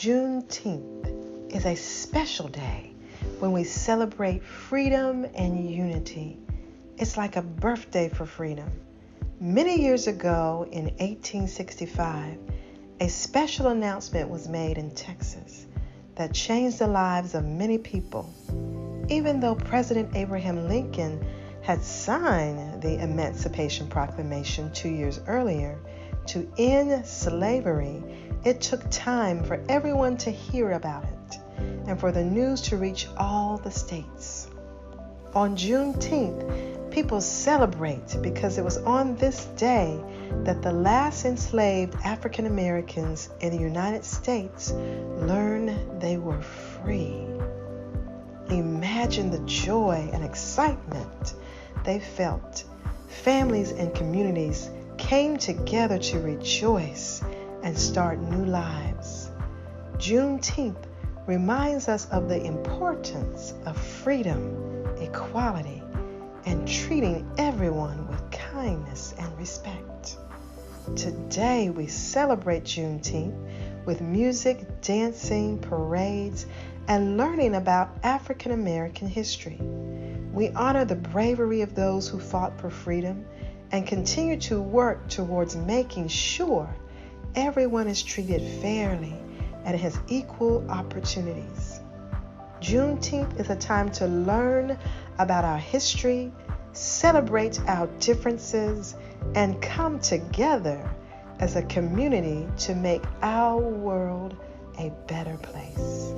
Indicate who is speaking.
Speaker 1: Juneteenth is a special day when we celebrate freedom and unity. It's like a birthday for freedom. Many years ago, in 1865, a special announcement was made in Texas that changed the lives of many people. Even though President Abraham Lincoln had signed the Emancipation Proclamation 2 years earlier to end slavery, it took time for everyone to hear about it and for the news to reach all the states. On Juneteenth, people celebrate because it was on this day that the last enslaved African Americans in the United States learned they were free. Imagine the joy and excitement they felt. Families and communities came together to rejoice and start new lives. Juneteenth reminds us of the importance of freedom, equality, and treating everyone with kindness and respect. Today we celebrate Juneteenth with music, dancing, parades, and learning about African American history. We honor the bravery of those who fought for freedom and continue to work towards making sure everyone is treated fairly and has equal opportunities. Juneteenth is a time to learn about our history, celebrate our differences, and come together as a community to make our world a better place.